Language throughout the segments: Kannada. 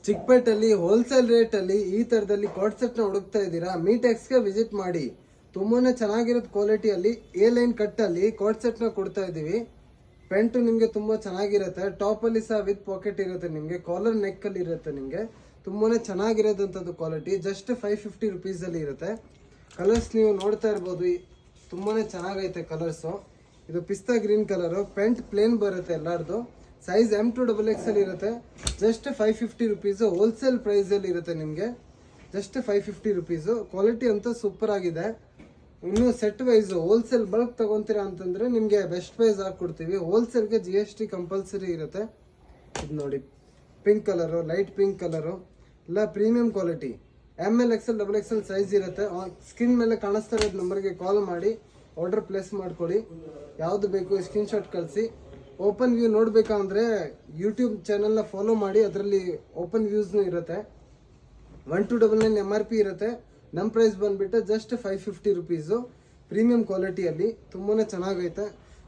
ಚಿಕ್ಕಪೇಟೆಯಲ್ಲಿ ಹೋಲ್ಸೇಲ್ ರೇಟಲ್ಲಿ ಈ ಥರದಲ್ಲಿ ಕಾರ್ಡ್ ಸೆಟ್ನ ಹುಡುಕ್ತಾ ಇದ್ದೀರಾ, ಮೀಟೆಕ್ಸ್ಗೆ ವಿಸಿಟ್ ಮಾಡಿ. ತುಂಬಾನೇ ಚೆನ್ನಾಗಿರೋದು ಕ್ವಾಲಿಟಿಯಲ್ಲಿ ಎ ಲೈನ್ ಕಟ್ಟಲ್ಲಿ ಕಾರ್ಡ್ ಸೆಟ್ನ ಕೊಡ್ತಾ ಇದ್ದೀವಿ. ಪೆಂಟು ನಿಮಗೆ ತುಂಬ ಚೆನ್ನಾಗಿರುತ್ತೆ. ಟಾಪಲ್ಲಿ ಸಹ ವಿತ್ ಪಾಕೆಟ್ ಇರುತ್ತೆ, ನಿಮಗೆ ಕಾಲರ್ ನೆಕ್ಕಲ್ಲಿ ಇರುತ್ತೆ. ನಿಮಗೆ ತುಂಬಾನೇ ಚೆನ್ನಾಗಿರೋದಂಥದ್ದು ಕ್ವಾಲಿಟಿ. ಜಸ್ಟ್ 550 ರುಪೀಸಲ್ಲಿ ಇರುತ್ತೆ. ಕಲರ್ಸ್ ನೀವು ನೋಡ್ತಾ ಇರ್ಬೋದು, ತುಂಬಾನೇ ಚೆನ್ನಾಗೈತೆ ಕಲರ್ಸು. ಇದು ಪಿಸ್ತಾ ಗ್ರೀನ್ ಕಲರು. ಪೆಂಟ್ ಪ್ಲೇನ್ ಬರುತ್ತೆ ಎಲ್ಲರದು. ಸೈಜ್ M2XXL ಇರುತ್ತೆ. ಜಸ್ಟ್ 550 ರುಪೀಸು ಹೋಲ್ಸೇಲ್ ಪ್ರೈಸಲ್ಲಿ ಇರುತ್ತೆ ನಿಮಗೆ. Just 550 rupees. ಕ್ವಾಲಿಟಿ ಅಂತೂ ಸೂಪರ್ ಆಗಿದೆ. ಇನ್ನು ಸೆಟ್ ವೈಸ್ ಹೋಲ್ಸೇಲ್ ಬಲ್ಕ್ ತಗೊಂತೀರಾ ಅಂತಂದರೆ ನಿಮಗೆ ಬೆಸ್ಟ್ ಪ್ರೈಸ್ ಹಾಕ್ಕೊಡ್ತೀವಿ. ಹೋಲ್ಸೇಲ್ಗೆ GST ಕಂಪಲ್ಸರಿ ಇರುತ್ತೆ. ಇದು ನೋಡಿ, pink colour, light pink colour, ಎಲ್ಲ premium quality. ML XL XXL size ಇರುತ್ತೆ. ಸ್ಕ್ರೀನ್ ಮೇಲೆ ಕಾಣಿಸ್ತಾ ಇರೋದು ನಂಬರ್ಗೆ ಕಾಲ್ ಮಾಡಿ ಆರ್ಡರ್ ಪ್ಲೇಸ್ ಮಾಡ್ಕೊಳ್ಳಿ. ಯಾವುದು ಬೇಕು ಸ್ಕ್ರೀನ್ಶಾಟ್ ಕಳಿಸಿ. ಓಪನ್ ವ್ಯೂ ನೋಡಬೇಕಂದ್ರೆ ಯೂಟ್ಯೂಬ್ ಚಾನಲ್ನ ಫಾಲೋ ಮಾಡಿ, ಅದರಲ್ಲಿ ಓಪನ್ ವ್ಯೂಸ್ನೂ ಇರುತ್ತೆ. 1299 MRP ಇರುತ್ತೆ. ನಮ್ಮ ಪ್ರೈಸ್ ಬಂದುಬಿಟ್ಟು ಜಸ್ಟ್ 550 ರುಪೀಸು. ಪ್ರೀಮಿಯಂ ಕ್ವಾಲಿಟಿಯಲ್ಲಿ ತುಂಬಾ ಚೆನ್ನಾಗೈತೆ.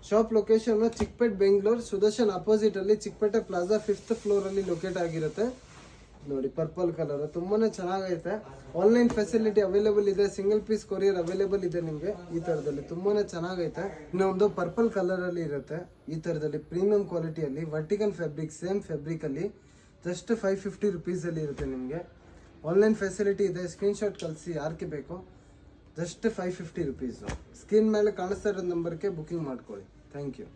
ಶಾಪ್ ಲೊಕೇಶನ್ ಚಿಕ್ಕಪೇಟೆ, ಬೆಂಗಳೂರು, ಸುದರ್ಶನ್ ಅಪೋಸಿಟಲ್ಲಿ ಚಿಕ್ಕಪೇಟೆ ಪ್ಲಾಜಾ 5th ಫ್ಲೋರಲ್ಲಿ ಲೊಕೇಟ್ ಆಗಿರುತ್ತೆ. ನೋಡಿ, ಪರ್ಪಲ್ ಕಲರ್ ತುಂಬಾ ಚೆನ್ನಾಗೈತೆ. ಆನ್ಲೈನ್ ಫೆಸಿಲಿಟಿ ಅವೈಲೇಬಲ್ ಇದೆ. ಸಿಂಗಲ್ ಪೀಸ್ ಕೊರಿಯರ್ ಅವೈಲೇಬಲ್ ಇದೆ ನಿಮಗೆ. ಈ ಥರದಲ್ಲಿ ತುಂಬಾ ಚೆನ್ನಾಗೈತೆ. ಇನ್ನೊಂದು ಪರ್ಪಲ್ ಕಲರಲ್ಲಿ ಇರುತ್ತೆ. ಈ ಥರದಲ್ಲಿ ಪ್ರೀಮಿಯಂ ಕ್ವಾಲಿಟಿಯಲ್ಲಿ ವರ್ಟಿಕಲ್ ಫ್ಯಾಬ್ರಿಕ್, ಸೇಮ್ ಫ್ಯಾಬ್ರಿಕಲ್ಲಿ ಜಸ್ಟ್ 550 ರುಪೀಸಲ್ಲಿ ಇರುತ್ತೆ ನಿಮಗೆ. ಆನ್ಲೈನ್ ಫೆಸಿಲಿಟಿ ಇದೆ. ಸ್ಕ್ರೀನ್ಶಾಟ್ ಕಳಿಸಿ ಯಾರಿಗೆ ಬೇಕು. Just 550 rupees. ಸ್ಕ್ರೀನ್ ಮೇಲೆ ಕಾಣಿಸ್ತಾ ಇರೋ ನಂಬರ್ಗೆ ಬುಕಿಂಗ್ ಮಾಡ್ಕೊಳ್ಳಿ. Thank you.